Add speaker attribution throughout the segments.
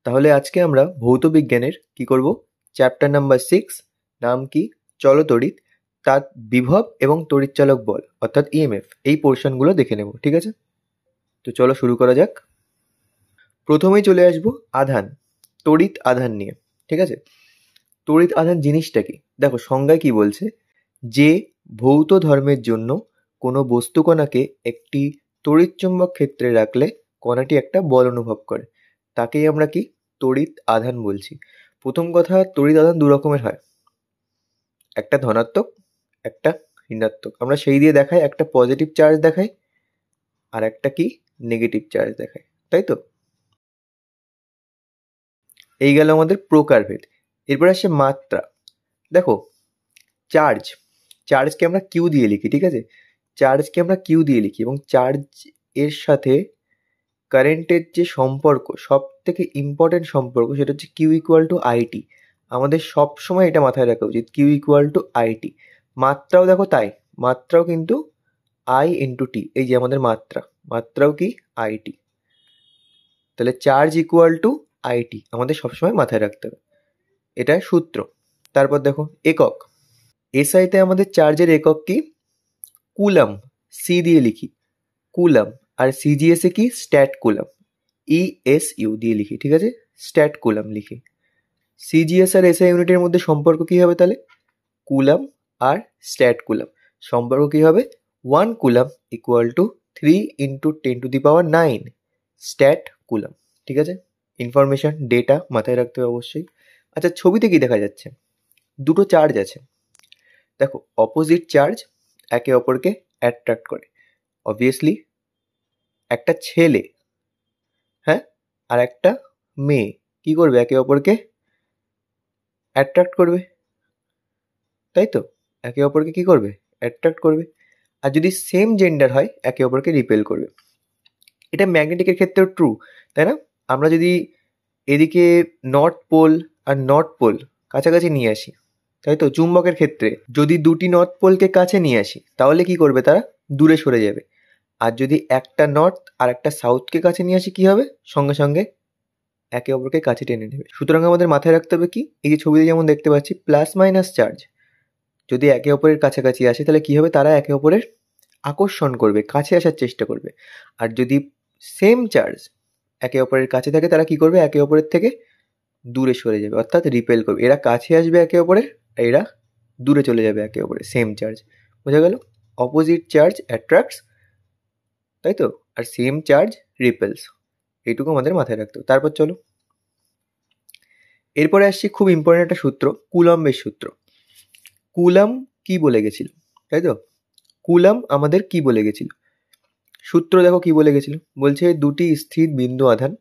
Speaker 1: তাহলে আজকে আমরা ভৌত বিজ্ঞানের কি করব, চ্যাপ্টার নাম্বার 6, নাম কি, চলতড়িৎ, তার বিভব এবং তড়িৎচালক বল অর্থাৎ ইএমএফ, এই পোর্শনগুলো দেখে নেব। ঠিক আছে, তো চলো শুরু করা যাক। প্রথমেই চলে আসবো আধান, তড়িৎ আধান নিয়ে। ঠিক আছে, তড়িৎ আধান জিনিসটা কি, দেখো সংজ্ঞায় কি বলছে, যে ভৌত ধর্মের জন্য কোনো বস্তু কণাকে একটি তড়িৎচুম্বক ক্ষেত্রে রাখলে কণাটি একটা বল অনুভব করে, তাকেই আমরা কি তড়িৎ আধান বলছি। প্রথম কথা, তড়িৎ আধান দু রকমের হয়, একটা ধনাত্মক, একটা ঋণাত্মক। আমরা সেই দিয়ে দেখাই, একটা পজিটিভ চার্জ দেখাই আর একটা কি নেগেটিভ চার্জ দেখাই, তাই তো। এই গেল আমাদের প্রকারভেদ। এরপর আসে মাত্রা। দেখো চার্জকে আমরা কিউ দিয়ে লিখি, ঠিক আছে, চার্জকে আমরা কিউ দিয়ে লিখি এবং চার্জ এর সাথে কারেন্টের যে সম্পর্ক, সব থেকে ইম্পর্টেন্ট সম্পর্ক, সেটা হচ্ছে কিউ ইকুয়াল টু আইটি। আমাদের সব সময় এটা মাথায় রাখা উচিত, কিউ ইকুয়াল টু আইটি। মাত্রাও দেখো তাই, মাত্রাও কিন্তু আই ইন্টু টি, এই যে আমাদের মাত্রাও কি আইটি। তাহলে চার্জ ইকুয়াল টু আইটি আমাদের সবসময় মাথায় রাখতে হবে, এটা সূত্র। তারপর দেখো একক, এসআইতে আমাদের চার্জের একক কি, কুলাম, সি দিয়ে লিখি কুলাম, আর সিজিএসে কি স্ট্যাট কুলাম, ইএসইউ দিয়ে লিখি, ঠিক আছে, স্ট্যাট কুলাম লিখি। সিজিএস আর এসআই ইউনিটের মধ্যে সম্পর্ক কি হবে তাহলে, কুলাম আর স্ট্যাট কুলাম, সম্পর্ক কি হবে, 1 column equal to 3 into 10⁹ stat column. ঠিক আছে, ইনফরমেশন, ডেটা মাথায় রাখতে হবে অবশ্যই। আচ্ছা, ছবিতে কি দেখা যাচ্ছে, দুটো চার্জ আছে, দেখো অপোজিট চার্জ একে অপরকে অ্যাট্রাক্ট করে। অবভিয়াসলি একটা ছেলে, হ্যাঁ, আর একটা মেয়ে কি করবে, একে অপরকে অ্যাট্রাক্ট করবে, তাই তো, একে অপরকে কি করবে, অ্যাট্রাক্ট করবে। আর যদি সেম জেন্ডার হয়, একে অপরকে রিপেল করবে। এটা ম্যাগনেটিকের ক্ষেত্রেও ট্রু, তাই না। আমরা যদি এদিকে নর্থ পোল আর নর্থ পোল কাছাকাছি নিয়ে আসি, তাই তো, চুম্বকের ক্ষেত্রে যদি দুটি নর্থ পোলকে কাছে নিয়ে আসি, তাহলে কি করবে, তারা দূরে সরে যাবে। আর যদি একটা নর্থ আর একটা সাউথকে কাছে নিয়ে আসি, কি হবে, সঙ্গে সঙ্গে একে অপরকে কাছে টেনে নেবে। সুতরাং আমাদের মাথায় রাখতে হবে কি, এই যে ছবিতে যেমন দেখতে পাচ্ছি, প্লাস মাইনাস চার্জ যদি একে অপরের কাছাকাছি আসে, তাহলে কি হবে, তারা একে অপরের আকর্ষণ করবে, কাছে আসার চেষ্টা করবে। আর যদি সেম চার্জ একে অপরের কাছে থাকে, তারা কি করবে, একে অপরের থেকে দূরে সরে যাবে, অর্থাৎ রিপেল করবে। এরা কাছে আসবে একে অপরের, আর এরা দূরে চলে যাবে একে অপরের, সেম চার্জ। বোঝা গেল, অপোজিট চার্জ অ্যাট্রাক্টস, তাই তো, আর সেম চার্জ রিপেলস, এইটুকু আমাদের মাথায় রাখতে হবে। তারপর চলো এরপরে আসছি খুব ইম্পর্টেন্ট একটা সূত্র, কুলম্বের সূত্র। কুলাম কি বলে গেছিল, তাই তো, কুলাম আমাদের কি বলে গেছিল, সূত্র দেখো কি বলে গেছিল, বলছে দুটি স্থির বিন্দু আধান,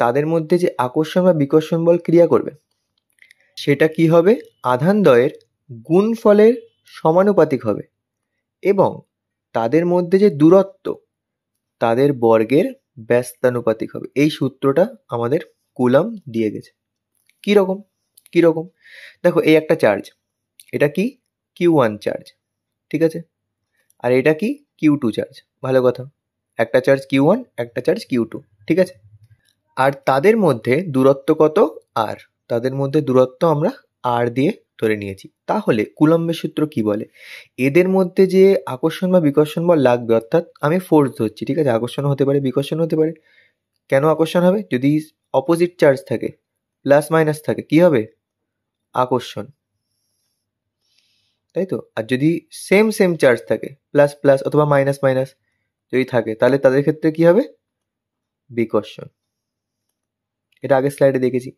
Speaker 1: তাদের মধ্যে যে আকর্ষণ বা বিকর্ষণ বল ক্রিয়া করবে, সেটা কি হবে, আধানদ্বয়ের গুণফলের সমানুপাতিক হবে এবং তাদের মধ্যে যে দূরত্ব, তাদের বর্গের ব্যস্তানুপাতিক হবে। এই সূত্রটা আমাদের কুলাম দিয়ে গেছে। কিরকম কিরকম, দেখো এই একটা চার্জ, এটা কি Q1 চার্জ, ঠিক আছে, আর এটা কি Q2 চার্জ, ভালো কথা, একটা চার্জ Q1, একটা চার্জ Q2, ঠিক আছে। আর তাদের মধ্যে দূরত্ব কত, আর তাদের মধ্যে দূরত্ব আমরা আর দিয়ে ধরে নিয়েছি। তাহলে কুলম্বের সূত্র কি বলে, এদের মধ্যে যে আকর্ষণ বা বিকর্ষণ বল লাগবে, অর্থাৎ আমি ফোর্স ধরছি, ঠিক আছে, আকর্ষণ হতে পারে, বিকর্ষণ হতে পারে। কেন আকর্ষণ হবে, যদি অপোজিট চার্জ থাকে, প্লাস মাইনাস থাকে, কি হবে, আকর্ষণ, তাই তো। আর যদি সেম সেম চার্জ থাকে, প্লাস প্লাস অথবা মাইনাস মাইনাস যদি থাকে, তাহলে তাদের ক্ষেত্রে কি হবে, বিকর্ষণ। এটা আগের স্লাইডে দেখেছি।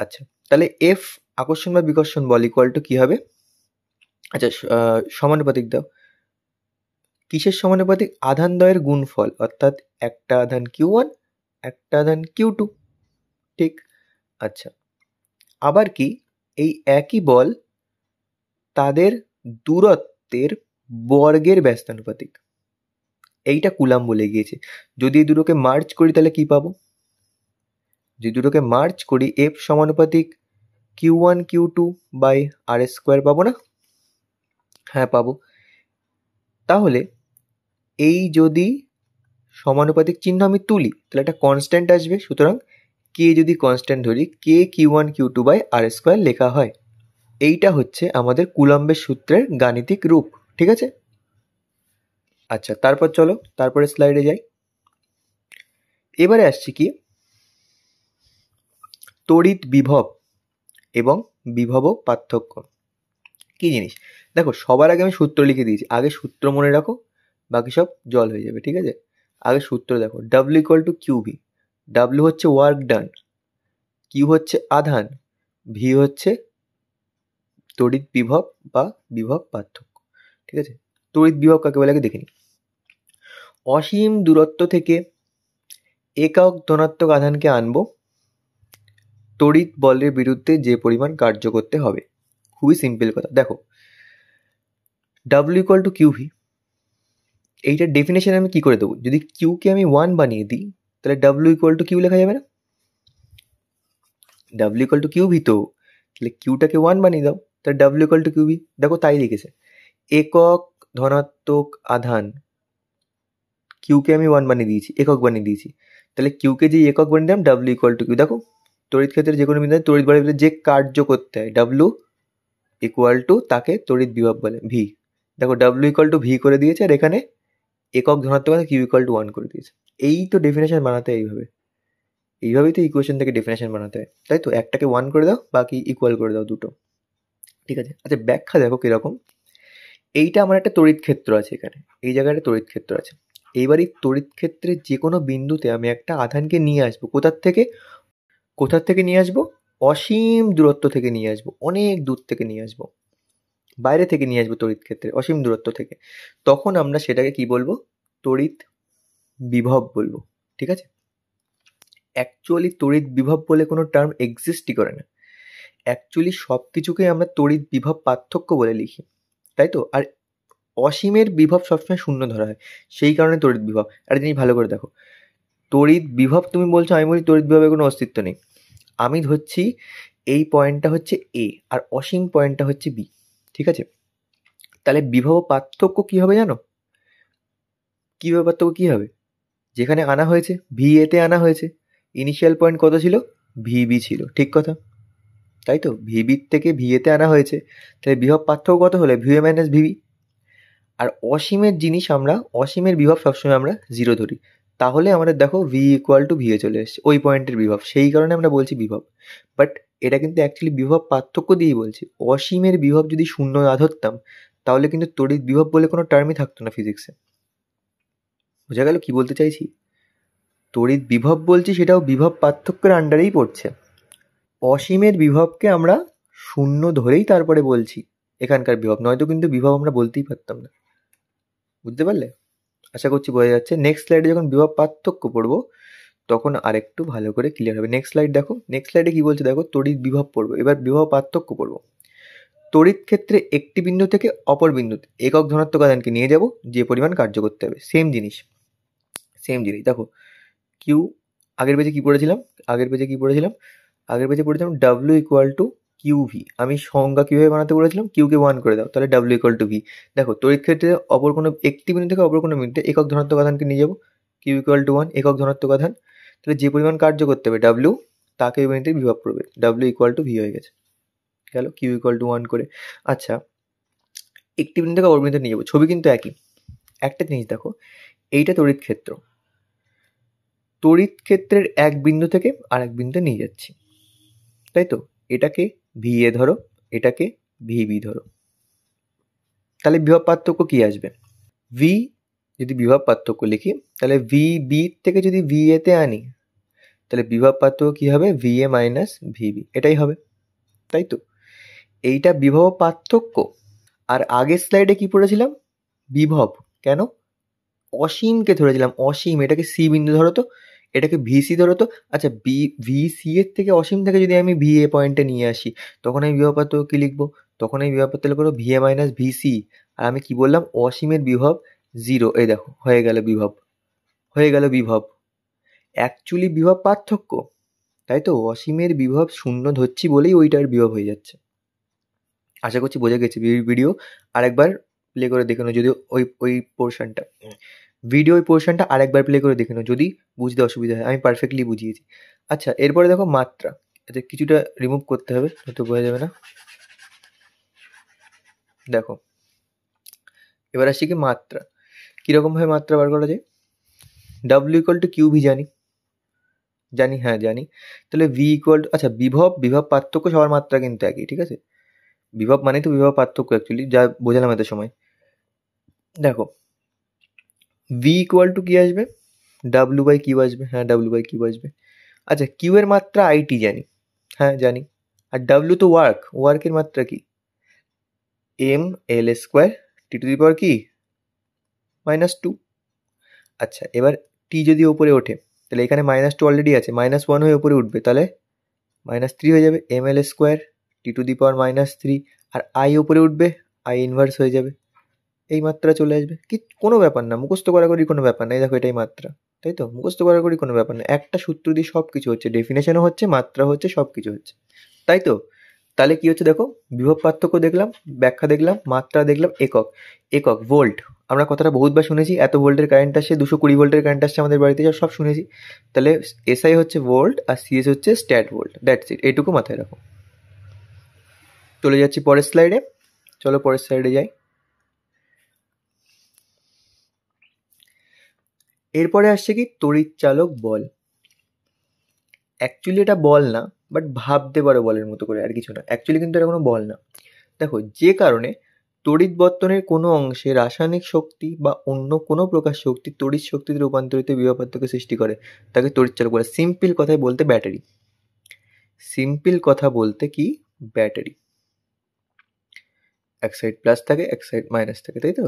Speaker 1: আচ্ছা, তাহলে এফ আকর্ষণ বা বিকর্ষণ বল ইকুয়াল টু কি হবে, আচ্ছা সমানুপাতিক দাও, কিসের সমানুপাতিক, আধানদ্বয়ের গুণফল, অর্থাৎ একটা আধান Q1, একটা আধান Q2, ঠিক। আচ্ছা, আবার কি, এই একই বল তাদের দূরত্বের বর্গের ব্যস্তানুপাতিক, এইটা কুলাম বলে গিয়েছে। যদি এই দুটোকে মার্জ করি, তাহলে কি পাবো, যদি দুটোকে মার্জ করি, এফ সমানুপাতিক Q1 Q2 by R square পাবো না, হ্যাঁ পাবো। তাহলে এই যদি সমানুপাতিক চিহ্ন আমি তুলি, তাহলে একটা কনস্ট্যান্ট আসবে, সুতরাং কে যদি কনস্ট্যান্ট ধরি, কে Q1 Q2 বাই R² লেখা হয়। এইটা হচ্ছে আমাদের কুলম্বের সূত্রের গাণিতিক রূপ, ঠিক আছে? আচ্ছা, তারপর চলো তারপরে স্লাইডে যাই। এবারে আসছি কি, তড়িৎ বিভব এবং বিভব পার্থক্য কি জিনিস। দেখো, সবার আগে আমি সূত্র লিখে দিয়েছি, আগে সূত্র মনে রাখো, বাকি সব জল হয়ে যাবে, ঠিক আছে? আগে সূত্র দেখো, W = QV। W হচ্ছে ওয়ার্ক ডান, কিউ হচ্ছে আধান, ভি হচ্ছে তড়িৎ বিভব বা বিভব পার্থক্য, ঠিক আছে? তড়িৎ বিভব কাকে বলে আগে দেখে নিই। অসীম দূরত্ব থেকে একক ধনাত্মক আধানকে আনবো তড়িৎ বলের বিরুদ্ধে যে পরিমাণ কার্য করতে হবে। খুবই সিম্পল কথা। দেখো, W = QV, এইটার ডেফিনেশন আমি কি করে দেবো? যদি কিউকে আমি 1 বানিয়ে দিই, তাহলে W = Q লেখা যাবে না? W = QV, তো তাহলে কিউটাকে 1 বানিয়ে দাও, তাহলে W = QV। দেখো, তাই লিখেছে, একক ধনাত্মক আধান, কিউকে আমি 1 বানিয়ে দিয়েছি, একক বানিয়ে দিয়েছি, তাহলে কিউকে যে একক বানিয়ে দিলাম, W = Q। দেখো, তড়িৎ ক্ষেত্রে যে কোনো বিন্দু তড়িৎ বলের বিরুদ্ধে যে কার্য করতে হয়, W = তাকে তড়িৎ বিভব বলে, ভি। দেখো, W = V করে দিয়েছে, আর এখানে একক ধনাত্মক আধান Q = 1 করে দিয়েছে। এই তো ডেফিনেশন বানাতে এইভাবেই তো ইকুয়েশন থেকে ডেফিনেশন বানাতে হয়, তাই তো? একটাকে 1 করে দাও, বাকি ইকুয়াল করে দাও দুটো, ঠিক আছে? আচ্ছা, ব্যাখ্যা দেখো কিরকম। এইটা আমার একটা তড়িৎ ক্ষেত্র আছে, এখানে এই জায়গায় একটা তড়িৎ ক্ষেত্র আছে। এইবার এই তড়িৎ ক্ষেত্রের যে কোনো বিন্দুতে আমি একটা আধানকে নিয়ে আসবো, কোথার থেকে নিয়ে আসবো? অসীম দূরত্ব থেকে নিয়ে আসবো, অনেক দূর থেকে নিয়ে আসবো, বাইরে থেকে নিয়ে আসবো তড়িৎ ক্ষেত্রে, অসীম দূরত্ব থেকে। তখন আমরা সেটাকে কি বলবো? তড়িৎ বিভব বলবো, ঠিক আছে? অ্যাকচুয়ালি তড়িৎ বিভব বলে কোনো টার্ম এক্সিস্টই করে না। অ্যাকচুয়ালি সব কিছুকে আমরা তড়িৎ বিভব পার্থক্য বলে লিখি, তাই তো? আর অসীমের বিভব সবসময় শূন্য ধরা হয়, সেই কারণে তড়িৎ বিভব। একটা জিনিস ভালো করে দেখো, তড়িৎ বিভব তুমি বলছো, আমি বলি তড়িৎ বিভবের কোনো অস্তিত্ব নেই। আমি ধরছি এই পয়েন্টটা হচ্ছে এ, আর অসীম পয়েন্টটা হচ্ছে বি, ঠিক আছে? তাহলে বিভব পার্থক্য কি হবে জানো? বিভব পার্থক্য কি হবে? যেখানে আনা হয়েছে ভি এতে আনা হয়েছে, ইনিশিয়াল পয়েন্ট কত ছিল? ভিবি ছিল, ঠিক কথা, তাই তো? ভিবির থেকে ভিএতে আনা হয়েছে, তাহলে বিভব পার্থক্য কত হলে? VA minus VB. আর অসীমের জিনিস আমরা, অসীমের বিভব সবসময় আমরা 0 ধরি, তাহলে আমাদের দেখো V = VA চলে এসছে, ওই পয়েন্টের বিভব, সেই কারণে আমরা বলছি বিভব। বাট এটা কিন্তু অ্যাকচুয়ালি বিভব পার্থক্য দিয়েই বলছি। অসীমের বিভব যদি শূন্য না ধরতাম, তাহলে কিন্তু তড়িৎ বিভব বলে কোনো টার্মই থাকতো না ফিজিক্সে। বোঝা গেল কি বলতে চাইছি? তড়িৎ বিভব বলছি, সেটাও বিভব পার্থক্যের আন্ডারেই পড়ছে। অসীমের বিভবকে আমরা শূন্য ধরেই তারপরে বলছি এখানকার বিভব, নয়তো কিন্তু বিভব আমরা বলতেই পারতাম না। বুঝতে পারলে? আশা করছি বোঝা যাচ্ছে। নেক্সট স্লাইডে যখন বিভব পার্থক্য পড়বো, তখন আরেকটু ভালো করে ক্লিয়ার হবে। নেক্সট স্লাইড দেখো, নেক্সট স্লাইডে কি বলছে দেখো, তড়িৎ বিভব পড়বো, এবার বিভব পার্থক্য পড়বো। তড়িৎ ক্ষেত্রে একটি বিন্দু থেকে অপর বিন্দুতে একক ধনাত্মক আধানকে নিয়ে যাব, যে পরিমাণ কার্য করতে হবে। সেম জিনিস দেখো, কিউ, আগের পেজে কি পড়েছিলাম? আগের পেজে পড়েছিলাম W = QV। আমি সংজ্ঞা কিভাবে বানাতে বলেছিলাম? কিউকে 1 করে দাও, তাহলে W = V। দেখো, তড়িৎ ক্ষেত্রে অপর কোনো একটি বিন্দু থেকে অপর কোনো বিন্দুতে একক ধনাত্মক আধানকে নিয়ে যাবো, Q = 1, একক ধনাত্মক আধান, তাহলে যে পরিমাণ কার্য করতে হবে W, তাকে ওই বিন্দুতে বিভব করবে, W = V হয়ে গেছে, গেল Q = 1 করে। আচ্ছা, একটি বিন্দু থেকে অপর বিন্দুতে নিয়ে যাবো, ছবি কিন্তু একই। একটা জিনিস দেখো, এইটা তড়িৎ ক্ষেত্র, তড়িৎ ক্ষেত্রের এক বিন্দু থেকে আর এক বিন্দুতে নিয়ে যাচ্ছি, তাই তো? এটাকে VA ধরো, এটাকে VB ধরো, তাহলে বিভব পার্থক্য কি আসবে? V যদি বিভব পার্থক্য লিখি, তাহলে VB থেকে যদি VA তে আনি, তাহলে বিভব পার্থক্য কি হবে? VA মাইনাস VB, এটাই হবে, তাই তো? এইটা বিভব পার্থক্য। আর আগের স্লাইডে কি পড়েছিলাম? বিভব। কেন? অসীমকে ধরেছিলাম, অসীম, এটাকে সি বিন্দু ধরো তো, এটাকে VC ধরো তো। আচ্ছা, VC এর থেকে, অসীম থেকে যদি আমি VA পয়েন্টে নিয়ে আসি, তখন আমি বিভব পার্থক্য কি লিখবো? তখন আমি বিভব পার্থক্য লিখবো VA মাইনাস VC। আর আমি কি বললাম? অসীমের বিভব 0। এই দেখো, হয়ে গেল বিভব। অ্যাকচুয়ালি বিভব পার্থক্য, তাই তো? অসীমের বিভব শূন্য ধরছি বলেই ওইটার বিভব হয়ে যাচ্ছে। আশা করছি বোঝা গেছে। ভিডিও আরেকবার প্লে করে দেখে নাও, যদি ওই পোর্শনটা, ভিডিও ওই পোর্শনটা আরেকবার প্লে করে দেখে নাও, যদি বুঝতে অসুবিধা হয়। আমি পারফেক্টলি বুঝিয়েছি। আচ্ছা, এরপরে দেখো মাত্রা। আচ্ছা, কিছুটা রিমুভ করতে হবে, হয়তো বোঝা যাবে না। দেখো, এবার আসছি কি মাত্রা। কিরকম ভাবে মাত্রা বার করা যায়? W equal to Q V জানি, হ্যাঁ জানি। তাহলে ভি ইকুয়াল টু, আচ্ছা বিভব পার্থক্য সবার মাত্রা কিন্তু একই, ঠিক আছে। বিভব মানে তো বিভব পার্থক্য অ্যাকচুয়ালি, যা বোঝালাম এত সময়। দেখো, ভি ইকুয়াল টু কি আসবে? ডাব্লিউ বাই কিউ আসবে, হ্যাঁ ডাব্লিউ বাই কিউ আসবে। আচ্ছা, কিউ এর মাত্রা আইটি জানি, হ্যাঁ জানি। আর ডাব্লিউ তো ওয়ার্কের মাত্রা কি? M L square T to the power কি -2। আচ্ছা, এবার টি যদি ওপরে ওঠে, তাহলে এখানে -2 অলরেডি আছে, -1 হয়ে ওপরে উঠবে, তাহলে -3 হয়ে যাবে। M L square T to the power -3, আর আই ওপরে উঠবে, আই ইনভার্স হয়ে যাবে, এই মাত্রা চলে আসবে। কি কোনো ব্যাপার না, মুখস্থ করাকরি কোনো ব্যাপার না। এই দেখো, এটাই মাত্রা, তাই তো? মুখস্থ করাকরি কোনো ব্যাপার না, একটা সূত্র দিয়ে সব কিছু হচ্ছে, ডেফিনেশনও হচ্ছে, মাত্রা হচ্ছে, সব কিছু হচ্ছে, তাই তো? তাহলে কি হচ্ছে দেখো, বিভব পার্থক্য দেখলাম, ব্যাখ্যা দেখলাম, মাত্রা দেখলাম, একক। একক ভোল্ট, আমরা কথাটা বহুতবার শুনেছি, এত ভোল্টের কারেন্ট আসছে, 220 ভোল্টের কারেন্ট আসছে আমাদের বাড়িতে, সব শুনেছি। তাহলে এসআই হচ্ছে ভোল্ট, আর সিএস হচ্ছে স্ট্যাট ভোল্ট, দ্যাটস ইট, এইটুকু মাথায় রাখো। চলে যাচ্ছি পরের স্লাইডে, চলো পরের স্লাইডে যাই। এরপরে আসছে কি তড়িৎচালক বল। অ্যাকচুয়ালি এটা বল না, বাট ভাবতে পারো বলের মতো করে, আর কিছু না। অ্যাকচুয়ালি কিন্তু এটা কোনো বল না। দেখো, যে কারণে তড়িৎ বর্তনের কোনো অংশে রাসায়নিক শক্তি বা অন্য কোনো প্রকার শক্তি তড়িৎ শক্তিতে রূপান্তরিত বিভব পার্থক্য সৃষ্টি করে, তাকে তড়িৎচালক বলে। সিম্পল কথায় বলতে ব্যাটারি। সিম্পল কথা বলতে কি? ব্যাটারি। এক সাইড প্লাস থাকে, এক সাইড মাইনাস থাকে, তাই তো?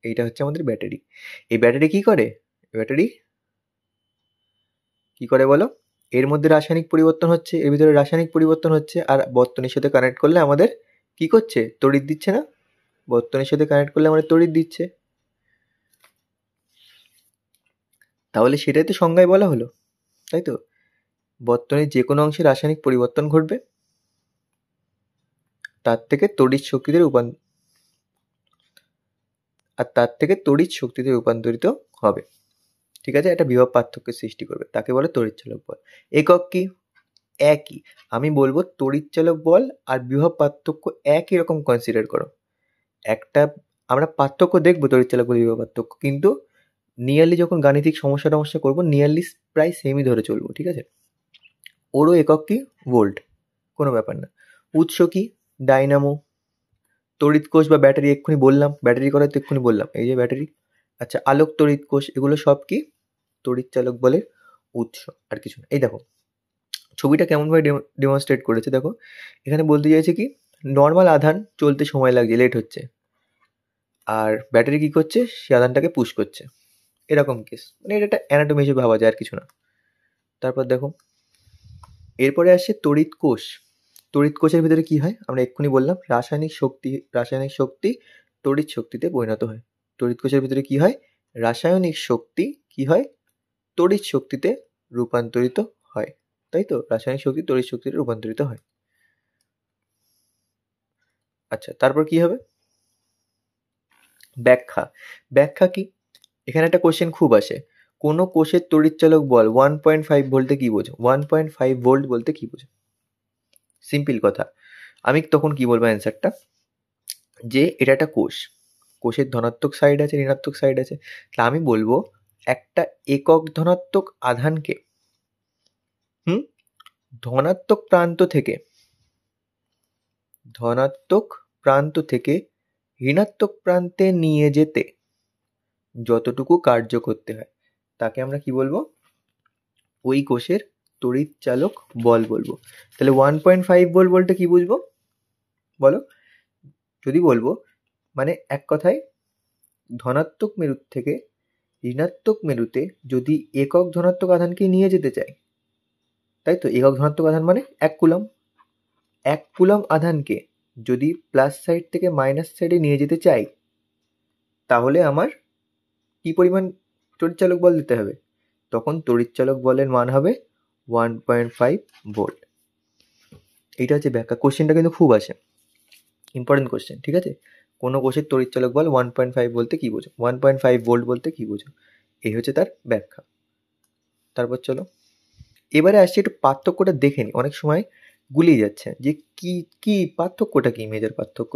Speaker 1: এইটা হচ্ছে আমাদের ব্যাটারি। এই ব্যাটারি কি করে? ব্যাটারি কি করে বলো? এর মধ্যে রাসায়নিক পরিবর্তন হচ্ছে, এর ভিতরে রাসায়নিক পরিবর্তন হচ্ছে, আর বর্তনীর সাথে কানেক্ট করলে আমাদের কি করছে? তড়িৎ দিচ্ছে না? বর্তনীর সাথে কানেক্ট করলে আমাদের তড়িৎ দিচ্ছে। তাহলে সেটাই তো সংজ্ঞায় বলা হলো, তাই তো? বর্তনীর যে কোনো অংশে রাসায়নিক পরিবর্তন ঘটবে, তার থেকে তড়িৎ শক্তিতে রূপান্তরিত হবে, ঠিক আছে? একটা বিভব পার্থক্যের সৃষ্টি করবে, তাকে বলে তড়িৎচালক বল। একক কি? একই। আমি বলবো তড়িৎচালক বল আর বিভব পার্থক্য একই রকম কনসিডার করো। একটা আমরা পার্থক্য দেখবো, তড়িৎচালক বল, বিভব পার্থক্য, কিন্তু নিয়ারলি যখন গাণিতিক সমস্যা করবো, নিয়ারলি প্রায় সেমই ধরে চলবো, ঠিক আছে? ওরও একক কি? ভোল্ট, কোনো ব্যাপার না। উৎস কি? ডাইনামো। তড়িৎ কোষ বা ব্যাটারি এক্ষুনি বললাম, ব্যাটারি করার তো এক্ষুনি বললাম, এই যে ব্যাটারি। আচ্ছা, আলোক তড়িৎ কোষ, এগুলো সব কি? তড়িৎচালক বলের উৎস, আর কিছু না। এই দেখো ছবিটা কেমনভাবে ডেমনস্ট্রেট করেছে, দেখো এখানে বলতে চাইছে কি, নর্মাল আধান চলতে সময় লাগছে, লেট হচ্ছে, আর ব্যাটারি কি করছে? সে আধানটাকে পুশ করছে, এরকম কেস। মানে এটা একটা অ্যানাটমি হিসেবে ভাবা যায়, আর কিছু না। তারপর দেখো, এরপরে আসছে তড়িৎ কোষ। তড়িৎ কোষের ভিতরে কি হয়? আমরা এক্ষুনি বললাম, রাসায়নিক শক্তি তড়িৎ শক্তিতে পরিণত হয়। তড়িৎ কোষের ভিতরে কি হয়? রাসায়নিক শক্তি কি হয়? তড়িৎ শক্তিতে রূপান্তরিত হয়, তাই তো? রাসায়নিক শক্তি তড়িৎ শক্তিতে রূপান্তরিত হয়। আচ্ছা, তারপর কি হবে? ব্যাখ্যা। ব্যাখ্যা কি? এখানে একটা কোশ্চেন খুব আসে, কোনো কোষের তড়িৎচালক বল 1.5 বলতে কি বোঝো? 1.5 ভোল্ট বলতে কি বোঝো? সিম্পল কথা, আমি তখন কি বলবো অ্যান্সারটা, যে এটা একটা কোষ, কোষের ধনাত্মক সাইড আছে, ঋণাত্মক সাইড আছে। তা আমি বলবো একটা একক ধনাত্মক আধানকে ধনাত্মক প্রান্ত থেকে ঋণাত্মক প্রান্তে নিয়ে যেতে যতটুকু কার্য করতে হয়, তাকে আমরা কি বলবো? ওই কোষের তড়িৎচালক বল বলবো। তাহলে 1.5 ভোল্ট বলতে কি বুঝবো বলো? যদি বলবো, মানে এক কথায় ধনাত্মক মেরু থেকে ঋণাত্মক মেরুতে যদি একক ধনাত্মক আধানকে নিয়ে যেতে চাই, তাই তো? একক ধনাত্মক আধান মানে 1 কুলম্ব। 1 কুলম্ব আধানকে যদি প্লাস সাইড থেকে মাইনাস সাইডে নিয়ে যেতে চাই, তাহলে আমার কি পরিমাণ তড়িৎচালক বল দিতে হবে? তখন তড়িৎচালক বলের মান হবে 1.5 ভোল্ট। এইটা হচ্ছে ব্যাখ্যা। কোশ্চেনটা কিন্তু খুব আসে, ইম্পর্টেন্ট কোশ্চেন, ঠিক আছে? কোনো কোষের তড়িৎচালক বল 1.5 বলতে কি বোঝো? 1.5 ভোল্ট বলতে কি বোঝো? এই হচ্ছে তার ব্যাখ্যা। তারপর চলো, এবারে আসছি একটু পার্থক্যটা দেখে নিই, অনেক সময় গুলিয়ে যাচ্ছে যে কি পার্থক্যটা, কি মেজর পার্থক্য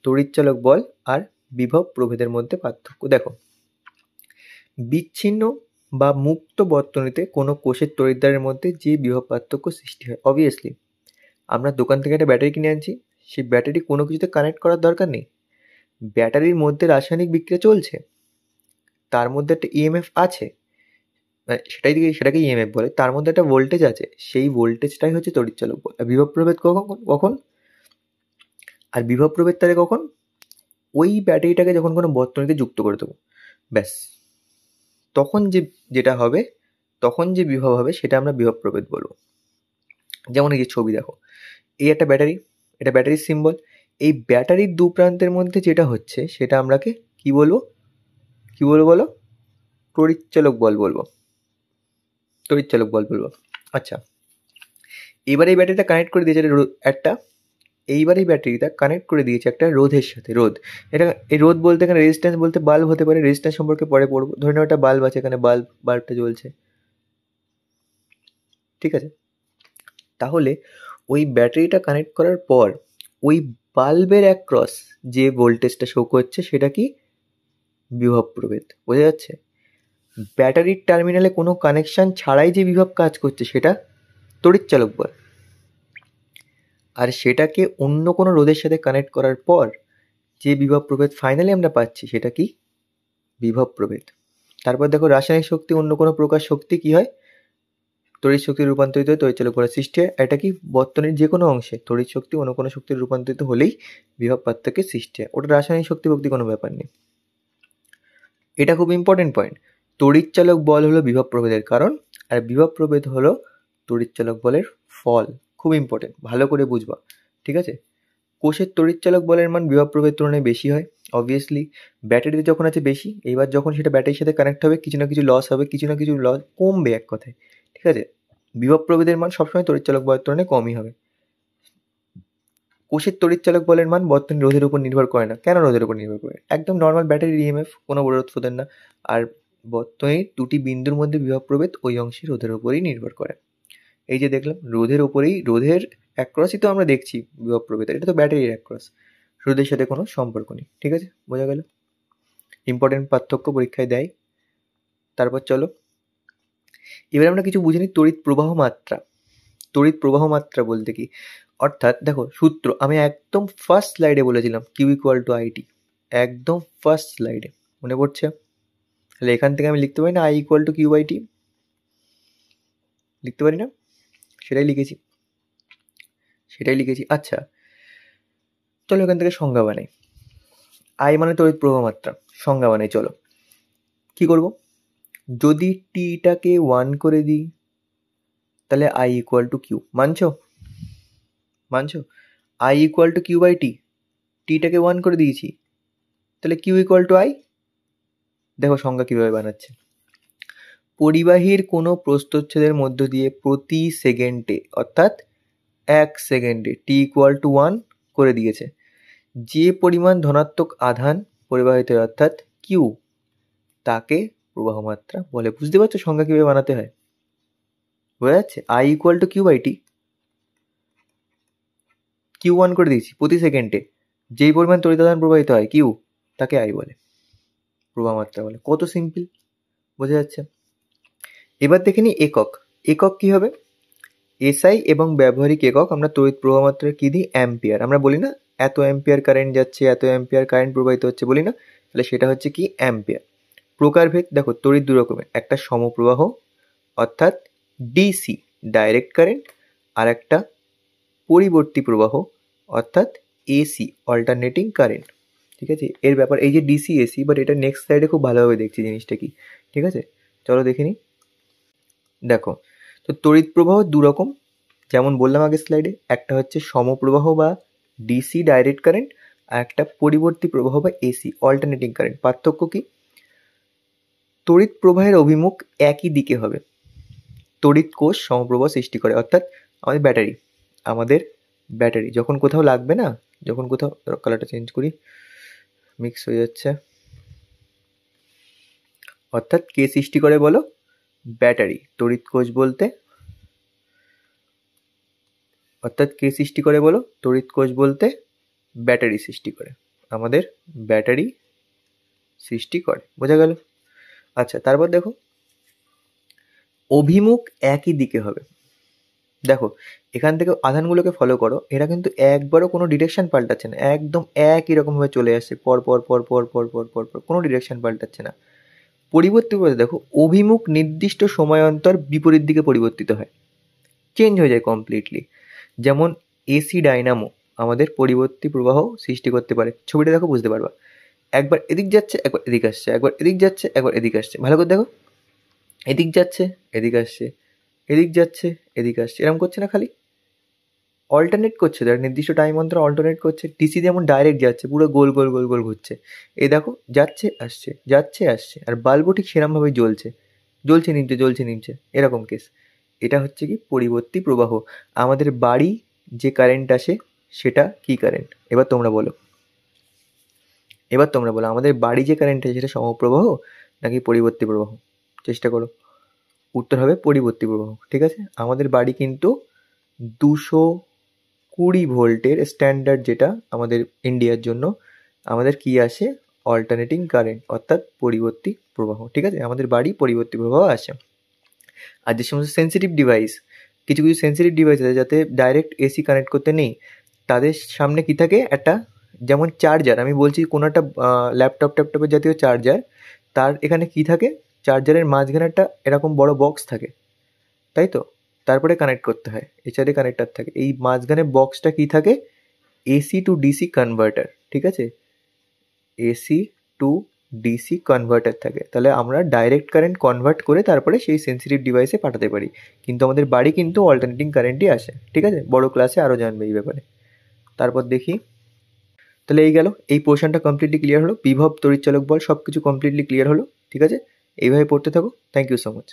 Speaker 1: তড়িৎচালক বল আর বিভব প্রভেদের মধ্যে পার্থক্য। দেখো, বিচ্ছিন্ন বা মুক্ত বর্তনীতে কোনো কোষের তড়িৎদ্বারের মধ্যে যে বিভব পার্থক্য সৃষ্টি হয়, অবভিয়াসলি আমরা দোকান থেকে একটা ব্যাটারি কিনে আনছি, সেই ব্যাটারি কোনো কিছুতে কানেক্ট করার দরকার নেই, ব্যাটারির মধ্যে রাসায়নিক বিক্রিয়া চলছে, তার মধ্যে একটা ইএমএফ আছে, সেটাকে ইএমএফ বলে, তার মধ্যে একটা ভোল্টেজ আছে, সেই ভোল্টেজটাই হচ্ছে তড়িৎচালক বল। আর বিভব প্রভেদ কখন আর বিভব প্রভেদ তাহলে কখন, ওই ব্যাটারিটাকে যখন কোনো বর্তনীতে যুক্ত করে দেবো, ব্যাস তখন যেটা হবে, তখন যে বিভব হবে সেটা আমরা বিভব প্রভেদ বলবো। যেমন এই যে ছবি দেখো, এই একটা ব্যাটারি, এটা ব্যাটারির সিম্বল, এই ব্যাটারির দু প্রান্তের মধ্যে যেটা হচ্ছে সেটা আমরাকে কি বলবো বলো, তড়িৎচালক বল বলবো, তড়িৎচালক বল বলবো। আচ্ছা, এবার এই ব্যাটারিটা কানেক্ট করে দিয়েছে এই ব্যাটারিটা কানেক্ট করে দিয়েছে একটা রোধের সাথে। রোধ, এটা এই রোধ বলতে এখানে রেজিস্ট্যান্স বলতে বাল্ব হতে পারে, রেজিস্ট্যান্স সম্পর্কে পরে পড়বো। ধরে নাও একটা বাল্ব আছে, এখানে বাল্বটা জ্বলছে, ঠিক আছে। তাহলে ওই ব্যাটারিটা কানেক্ট করার পর ওই বাল্বের অ্যাক্রস যে ভোল্টেজটা শো করছে সেটা কি, বিভব প্রভেদ। বোঝা যাচ্ছে? ব্যাটারির টার্মিনালে কোনো কানেকশন ছাড়াই যে বিভব কাজ করছে সেটা তড়িৎচালক বল, আর সেটাকে অন্য কোনো রোধের সাথে কানেক্ট করার পর যে বিভব প্রভেদ ফাইনালি আমরা পাচ্ছি সেটা কি, বিভব প্রভেদ। তারপর দেখো, রাসায়নিক শক্তি অন্য কোনো প্রকার শক্তি কি হয়, তড়িৎ শক্তি রূপান্তরিত হয়ে তড়িৎচালক বলের সৃষ্টি হয়। এটা কি, বর্তনীর যে কোনো অংশে তড়িৎ শক্তি অন্য কোনো শক্তির রূপান্তরিত হলেই বিভব পার্থক্যের সৃষ্টি হয়, ওটা রাসায়নিক শক্তি ভক্তি কোনো ব্যাপার নেই। এটা খুব ইম্পর্টেন্ট পয়েন্ট। তড়িৎচালক বল হলো বিভব প্রভেদের কারণ, আর বিভব প্রভেদ হলো তড়িৎচালক বলের ফল। খুব ইম্পর্টেন্ট, ভালো করে বুঝবা, ঠিক আছে। কোষের তড়িৎচালক বলের মান বিভব প্রভেদের তুলনায় বেশি হয়, অবভিয়াসলি। ব্যাটারিতে যখন আছে বেশি, এইবার যখন সেটা ব্যাটারির সাথে কানেক্ট হবে কিছু না কিছু লস হবে, কিছু না কিছু লস কমবে, এক কথায়, ঠিক আছে। বিভব প্রভেদের মান সবসময় তড়িৎচালক বলের তুলনায় কমই হবে। কোষের তড়িৎচালক বলের মান বর্তনীর রোধের উপর নির্ভর করে না। কেন রোধের উপর নির্ভর করে? একদম নর্মাল ব্যাটারির ইএমএফ, কোনো রোধ ফোধের না। আর বর্তনীর দুটি বিন্দুর মধ্যে বিভব প্রভেদ ওই অংশের রোধের উপরেই নির্ভর করে। এই যে দেখলাম, রোধের উপরেই, রোধের অ্যাক্রসই তো আমরা দেখছি বিভব প্রভেদ, এটা তো ব্যাটারির অ্যাক্রস, রোধের সাথে কোনো সম্পর্ক নেই, ঠিক আছে, বোঝা গেল। ইম্পর্টেন্ট পার্থক্য পরীক্ষায় দেয়। তারপর চলো এবার আমরা কিছু বুঝে নিই তড়িৎ প্রবাহ মাত্রা। তড়িৎ প্রবাহ মাত্রা বলতে কি, অর্থাৎ দেখো সূত্র আমি একদম ফার্স্ট স্লাইডে বলেছিলাম, কিউ ইকুয়াল টু আইটি, একদম ফার্স্ট স্লাইডে মনে পড়ছে? তাহলে এখান থেকে আমি লিখতে পারি না I equal to Q by T, লিখতে পারি না? সেটাই লিখেছি। আচ্ছা, চলো এখান থেকে সংজ্ঞা বানাই। আই মানে তড়িৎ প্রবাহ মাত্রা, সংজ্ঞা বানাই। চলো কি করব, যদি টিটাকে 1 করে দিই তাহলে আই ইকুয়াল টু কিউ, মানছো? I equal to Q by T, টিটাকে 1 করে দিয়েছি, তাহলে কিউ ইকুয়াল টু আই। দেখো সংজ্ঞা কিভাবে বানাচ্ছে, পরিবাহীর কোনো প্রস্থচ্ছেদের মধ্য দিয়ে প্রতি সেকেন্ডে, অর্থাৎ 1 সেকেন্ডে টি ইকুয়াল টু 1 করে দিয়েছে, যে পরিমাণ ধনাত্মক আধান পরিবাহিত হয়, অর্থাৎ কিউ, তাকে প্রবাহ মাত্রা বলে। বুঝতে পারছো সংজ্ঞা কিভাবে বানাতে হয়? বোঝা যাচ্ছে? I equal to Q by T, Q 1 করে দিয়েছি, প্রতি সেকেন্ডে যেই পরিমাণ তড়িৎ আধান প্রবাহিত হয় কিউ, তাকে আই বলে, প্রবাহ মাত্রা বলে। কত সিম্পল, বোঝা যাচ্ছে? এবার দেখে নিই একক। একক কি হবে? এসআই এবং ব্যবহারিক একক আমরা তড়িৎ প্রবাহ মাত্রা কি দিই? অ্যাম্পিয়ার। আমরা বলি না এত অ্যাম্পিয়ার কারেন্ট যাচ্ছে, এত অ্যাম্পিয়ার কারেন্ট প্রবাহিত হচ্ছে, বলি না? তাহলে সেটা হচ্ছে কি? অ্যাম্পিয়ার। প্রকারভেদ দেখো, তড়িৎ দু রকমের, একটা সমপ্রবাহ অর্থাৎ ডিসি ডাইরেক্ট কারেন্ট, আর একটা পরিবর্তী প্রবাহ অর্থাৎ এসি অল্টারনেটিং কারেন্ট, ঠিক আছে। এর ব্যাপার এই যে ডিসি এসি, বাট এটা নেক্সট স্লাইডে খুব ভালোভাবে দেখছি জিনিসটা কি, ঠিক আছে। চলো দেখে নিই। দেখো, তো তড়িৎ প্রবাহ দু রকম, যেমন বললাম আগের স্লাইডে, একটা হচ্ছে সমপ্রবাহ বা ডিসি ডাইরেক্ট কারেন্ট, আর একটা পরিবর্তী প্রবাহ বা এসি অল্টারনেটিং কারেন্ট। পার্থক্য কি? তড়িৎ প্রবাহের অভিমুখ একই দিকে হবে। তড়িৎ কোষ সমপ্রবাহ সৃষ্টি করে, অর্থাৎ আমাদের ব্যাটারি যখন কোথাও লাগবে না, যখন কোথাও, কালারটা চেঞ্জ করি, মিক্স হয়ে যাচ্ছে, অর্থাৎ কে সৃষ্টি করে বলো? ব্যাটারি। তড়িৎ কোষ বলতে অর্থাৎ কে সৃষ্টি করে বলো? তড়িৎ কোষ বলতে ব্যাটারি সৃষ্টি করে, আমাদের ব্যাটারি সৃষ্টি করে। বোঝা গেল? আচ্ছা, তারপর দেখো অভিমুখ একই দিকে হবে। দেখো এখান থেকে আধানগুলোকে ফলো করো, এরা কিন্তু একবারও কোনো ডিরেকশন পাল্টাচ্ছে না, একদম একই রকমভাবে চলে আসছে পর পর পর পর পর পর পর পর, কোনো ডিরেকশন পাল্টাচ্ছে না। পরিবর্তিত বলতে দেখো অভিমুখ নির্দিষ্ট সময় অন্তর বিপরীত দিকে পরিবর্তিত হয়, চেঞ্জ হয়ে যায় কমপ্লিটলি। যেমন এসি ডাইনামো আমাদের পরিবর্তী প্রবাহ সৃষ্টি করতে পারে। ছবিটা দেখো বুঝতে পারবা, একবার এদিক যাচ্ছে একবার এদিক আসছে, একবার এদিক যাচ্ছে একবার এদিক আসছে। ভালো করে দেখো, এদিক যাচ্ছে এদিক আসছে, এদিক যাচ্ছে এদিক আসছে, এরকম করছে না? খালি অল্টারনেট করছে, তার নির্দিষ্ট টাইম অন্তর অল্টারনেট করছে। টিসি যেমন ডাইরেক্ট যাচ্ছে, পুরো গোল গোল গোল গোল ঘুরছে, এই দেখো যাচ্ছে আসছে যাচ্ছে আসছে। আর বাল্বও ঠিক সেরকমভাবেই জ্বলছে, জ্বলছে নিমছে জ্বলছে নিমছে, এরকম কেস। এটা হচ্ছে কি পরিবর্তী প্রবাহ। আমাদের বাড়ি যে কারেন্ট আসে সেটা কি কারেন্ট? এবার তোমরা বলো, এবার তোমরা বলো আমাদের বাড়ি যে কারেন্ট আছে সেটা সমপ্রবাহ নাকি পরিবর্তী প্রবাহ? চেষ্টা করো। উত্তর হবে পরিবর্তী প্রবাহ। ঠিক আছে, আমাদের বাড়ি কিন্তু 220 ভোল্টের স্ট্যান্ডার্ড, যেটা আমাদের ইন্ডিয়ার জন্য, আমাদের কি আসে? অল্টারনেটিং কারেন্ট, অর্থাৎ পরিবর্তী প্রবাহ। ঠিক আছে, আমাদের বাড়ি পরিবর্তী প্রবাহ আসে। আর যে সমস্ত সেন্সিটিভ ডিভাইস, কিছু কিছু সেন্সিটিভ ডিভাইস আছে যাতে ডাইরেক্ট এসি কানেক্ট করতে নেই, তাদের সামনে কি থাকে? একটা, যেমন চার্জার, আমি বলছি কোনো একটা ল্যাপটপ ট্যাপটপের জাতীয় চার্জার, তার এখানে কি থাকে? চার্জারের মাঝখানে একটা এরকম বড় বক্স থাকে, তাই তো? তারপরে কানেক্ট করতে হয়, এছাড়া কানেক্টার থাকে। এই মাঝখানে বক্সটা কি থাকে? AC two DC converter. ঠিক আছে, এসি টু ডিসি কনভার্টার থাকে। তাহলে আমরা ডাইরেক্ট কারেন্ট কনভার্ট করে তারপরে সেই সেন্সিটিভ ডিভাইসে পাঠাতে পারি, কিন্তু আমাদের বাড়ি কিন্তু অল্টারনেটিং কারেন্টই আসে। ঠিক আছে, বড় ক্লাসে আরও জানবে এই ব্যাপারে। তারপর দেখি, তাহলে এই গেল, এই পোর্শনটা কমপ্লিটলি ক্লিয়ার হলো। বিভব, তড়িৎচালক বল সব কিছু কমপ্লিটলি ক্লিয়ার হলো। ঠিক আছে, এইভাবে পড়তে থাকো। Thank you so much.